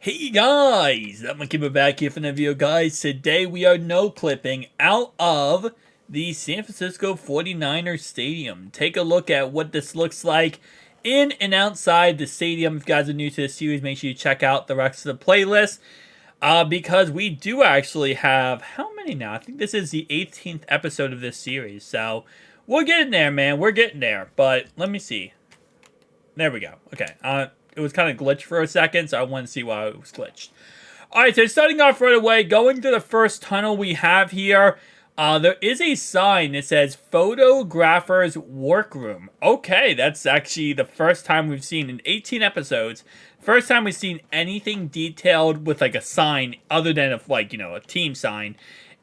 Hey guys, I'm Noclip back here for the video, guys. Today we are no-clipping out of the San Francisco 49ers Stadium. Take a look at what this looks like in and outside the stadium. If you guys are new to the series, make sure you check out the rest of the playlist. Because we do actually have, how many now? I think this is the 18th episode of this series. So, we're getting there, man. We're getting there. But, let me see. There we go. Okay. It was kind of glitched for a second, so I wanted to see why it was glitched. Alright, so starting off right away, going to the first tunnel we have here, there is a sign that says Photographer's Workroom. Okay, that's actually the first time we've seen in 18 episodes, first time we've seen anything detailed with like a sign other than a team sign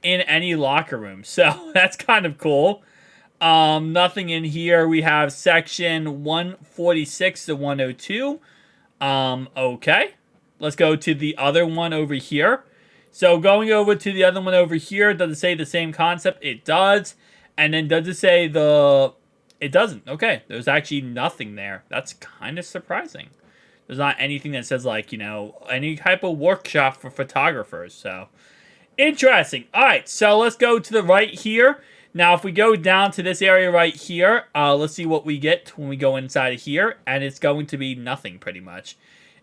in any locker room. So that's kind of cool. Nothing in here. We have section 146 to 102. Okay. Let's go to the other one over here. So going over to the other one over here, does it say the same concept? It does. And then does it say it doesn't. Okay. There's actually nothing there. That's kind of surprising. There's not anything that says any type of workshop for photographers. So interesting. All right. So let's go to the right here. Now, if we go down to this area right here, let's see what we get when we go inside of here, and it's going to be nothing, pretty much.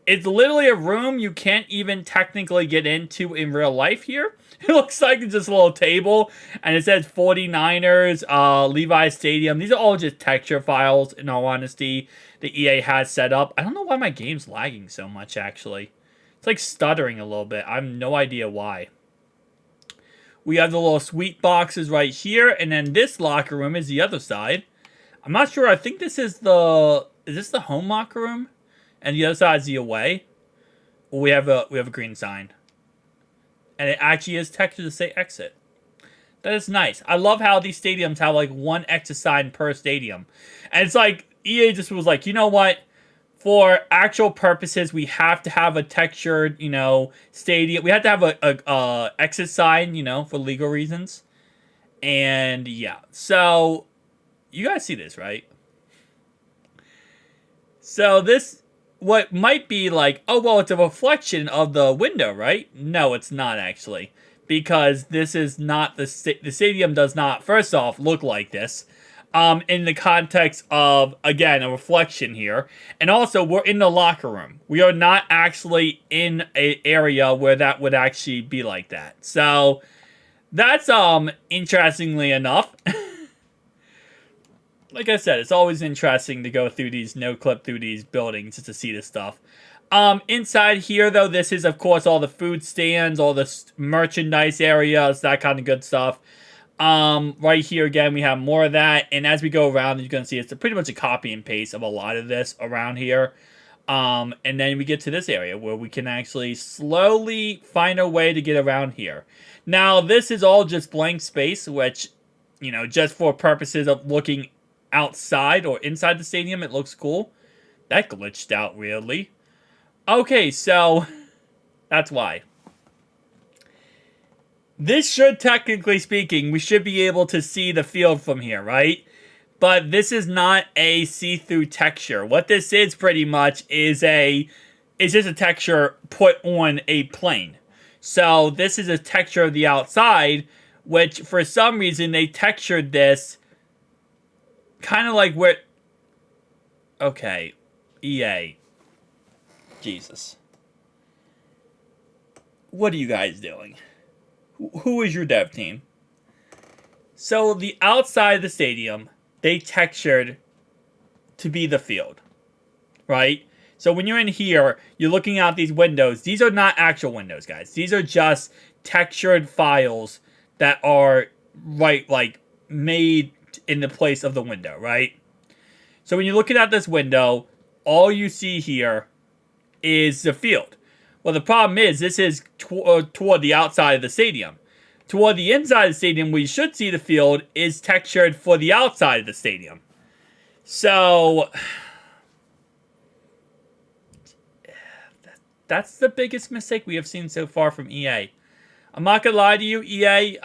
It's literally a room you can't even technically get into in real life here. It looks like it's just a little table, and it says 49ers, Levi Stadium. These are all just texture files, in all honesty, the EA has set up. I don't know why my game's lagging so much, actually. It's like stuttering a little bit. I have no idea why. We have the little suite boxes right here, and then this locker room is the other side. I'm not sure. I think this is is this the home locker room? And the other side is the away. Well, we have a green sign. And it actually is textured to say exit. That is nice. I love how these stadiums have like one exit sign per stadium. And it's like EA just was like, you know what? For actual purposes, we have to have a textured, stadium. We have to have a exit sign, for legal reasons. And yeah, so you guys see this, right? So this, what might be like, oh, well, it's a reflection of the window, right? No, it's not actually. Because this is not, the stadium does not, first off, look like this. In the context of, again, a reflection here. And also, we're in the locker room. We are not actually in an area where that would actually be like that. So, that's, interestingly enough. Like I said, it's always interesting to go through these, no-clip through these buildings just to see this stuff. Inside here, though, this is, of course, all the food stands, all the merchandise areas, that kind of good stuff. Right here, again, we have more of that. And as we go around, you're going to see it's pretty much a copy and paste of a lot of this around here. And then we get to this area where we can actually slowly find a way to get around here. Now, this is all just blank space, which, just for purposes of looking outside or inside the stadium, it looks cool. That glitched out weirdly. Okay, so that's why. This should, technically speaking, we should be able to see the field from here, right? But this is not a see-through texture. What this is pretty much is just a texture put on a plane. So this is a texture of the outside, which for some reason they textured this kind of like where... Okay, EA. Jesus. What are you guys doing? Who is your dev team? So the outside of the stadium, they textured to be the field, right? So when you're in here, you're looking out these windows. These are not actual windows, guys. These are just textured files that are made in the place of the window, right? So when you're looking at this window, all you see here is the field. Well, the problem is, this is toward the outside of the stadium. Toward the inside of the stadium, where you should see the field, is textured for the outside of the stadium. So, that's the biggest mistake we have seen so far from EA. I'm not going to lie to you, EA.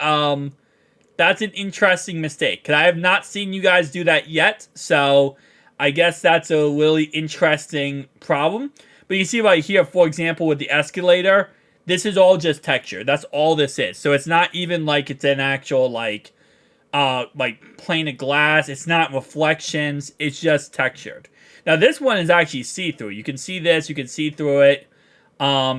That's an interesting mistake. Because I have not seen you guys do that yet. So, I guess that's a really interesting problem. But you see right here, for example, with the escalator, this is all just texture. That's all this is. So it's not even like it's an actual like plane of glass. It's not reflections. It's just textured. Now this one is actually see-through. You can see this. You can see through it,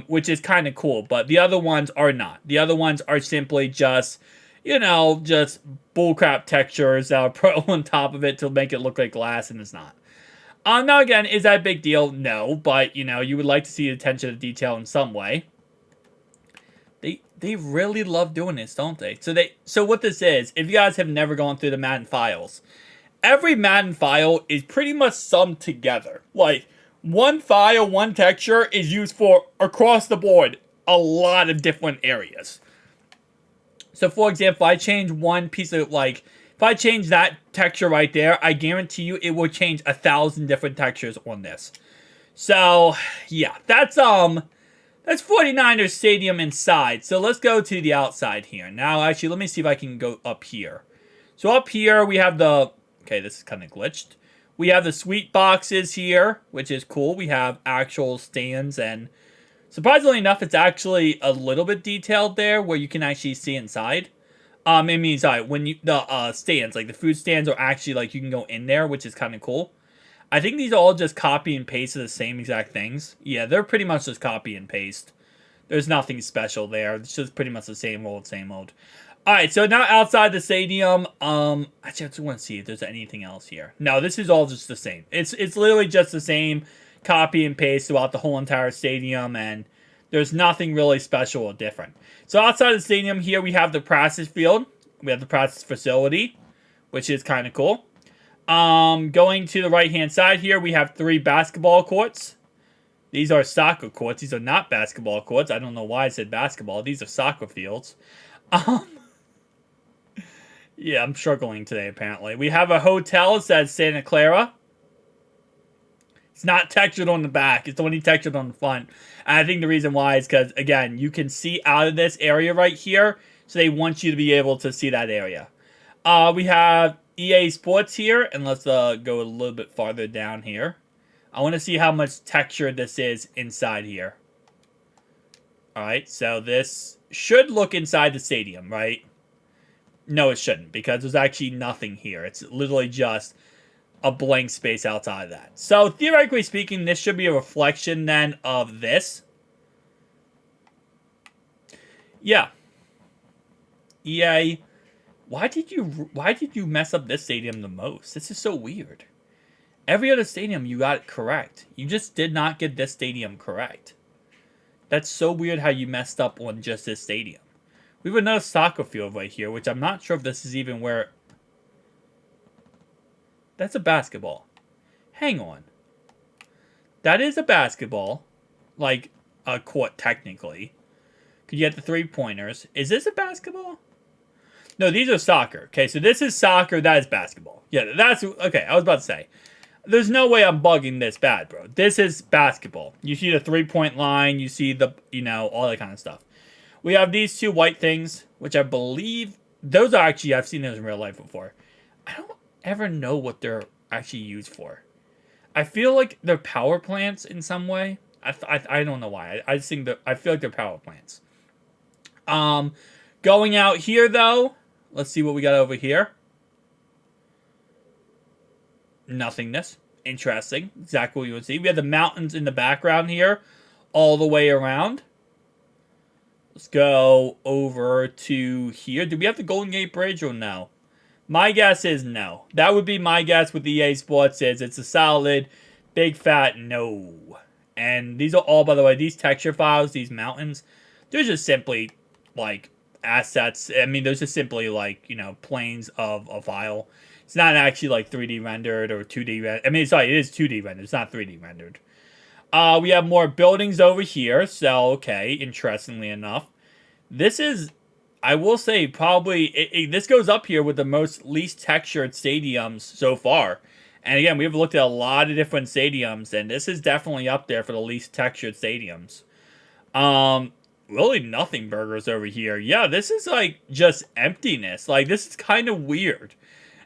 which is kind of cool. But the other ones are not. The other ones are simply just, just bullcrap textures that are put on top of it to make it look like glass, and it's not. Now again, is that a big deal? No, but you would like to see attention to detail in some way. They really love doing this, don't they? So what this is, if you guys have never gone through the Madden files, every Madden file is pretty much summed together. Like, one file, one texture is used for, across the board, a lot of different areas. So, for example, if I change one piece of, if I change that texture right there, I guarantee you it will change 1,000 different textures on this. So, yeah, that's 49ers Stadium inside. So let's go to the outside here. Now, actually, let me see if I can go up here. So up here, we have the... Okay, this is kind of glitched. We have the sweet boxes here, which is cool. We have actual stands, and surprisingly enough, it's actually a little bit detailed there, where you can actually see inside. It means, when the stands, like the food stands, are actually, like, you can go in there, which is kind of cool. I think these are all just copy and paste of the same exact things. Yeah, they're pretty much just copy and paste. There's nothing special there. It's just pretty much the same old, same old. Alright, so now outside the stadium, actually I just want to see if there's anything else here. No, this is all just the same. It's literally just the same copy and paste throughout the whole entire stadium, and there's nothing really special or different. So outside the stadium here, we have the practice field. We have the practice facility, which is kind of cool. Going to the right-hand side here, we have 3 basketball courts. These are soccer courts. These are not basketball courts. I don't know why I said basketball. These are soccer fields. Yeah, I'm struggling today, apparently. We have a hotel. It says Santa Clara. It's not textured on the back. It's only textured on the front. And I think the reason why is because, again, you can see out of this area right here. So they want you to be able to see that area. We have EA Sports here, and let's go a little bit farther down here. I want to see how much texture this is inside here. Alright, so this should look inside the stadium, right? No, it shouldn't, because there's actually nothing here. It's literally just a blank space outside of that. So, theoretically speaking, this should be a reflection, then, of this. Yeah. EA... Why did you mess up this stadium the most? This is so weird. Every other stadium you got it correct. You just did not get this stadium correct. That's so weird how you messed up on just this stadium. We have another soccer field right here, which I'm not sure if this is even where... That's a basketball. Hang on. That is a basketball. Like, a court, technically. Could you get the 3-pointers? Is this a basketball? No, these are soccer. Okay, so this is soccer. That is basketball. Yeah, that's... Okay, I was about to say. There's no way I'm bugging this bad, bro. This is basketball. You see the 3-point line. You see the, all that kind of stuff. We have these 2 white things, which I believe... Those are actually... I've seen those in real life before. I don't ever know what they're actually used for. I feel like they're power plants in some way. I don't know why. I just think that... I feel like they're power plants. Going out here, though... Let's see what we got over here. Nothingness. Interesting. Exactly what you would see. We have the mountains in the background here. All the way around. Let's go over to here. Do we have the Golden Gate Bridge or no? My guess is no. That would be my guess with the EA Sports is. It's a solid, big fat no. And these are all, by the way, these texture files, these mountains, they're just simply, like... assets. I mean, those are simply like, planes of a file. It's not actually like 3D rendered or 2D rendered. I mean, sorry, it is 2D rendered. It's not 3D rendered. We have more buildings over here. So, okay, interestingly enough. This is, I will say, probably, this goes up here with the least textured stadiums so far. And again, we've looked at a lot of different stadiums, and this is definitely up there for the least textured stadiums. Really nothing burgers over here. Yeah, this is like just emptiness. Like, this is kind of weird.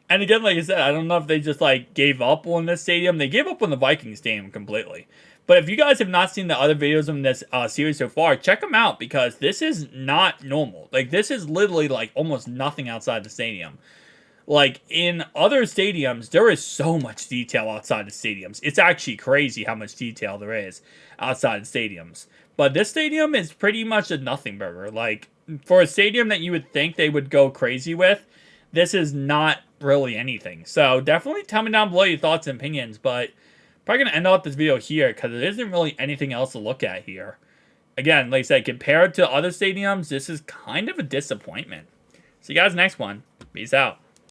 And again, like I said, I don't know if they just like gave up on this stadium. They gave up on the Vikings stadium completely. But if you guys have not seen the other videos in this series so far, check them out because this is not normal. Like, this is literally like almost nothing outside the stadium. Like, in other stadiums, there is so much detail outside the stadiums. It's actually crazy how much detail there is outside the stadiums. But this stadium is pretty much a nothing burger. Like, for a stadium that you would think they would go crazy with, this is not really anything. So, definitely tell me down below your thoughts and opinions. But probably going to end off this video here because there isn't really anything else to look at here. Again, like I said, compared to other stadiums, this is kind of a disappointment. See you guys next one. Peace out.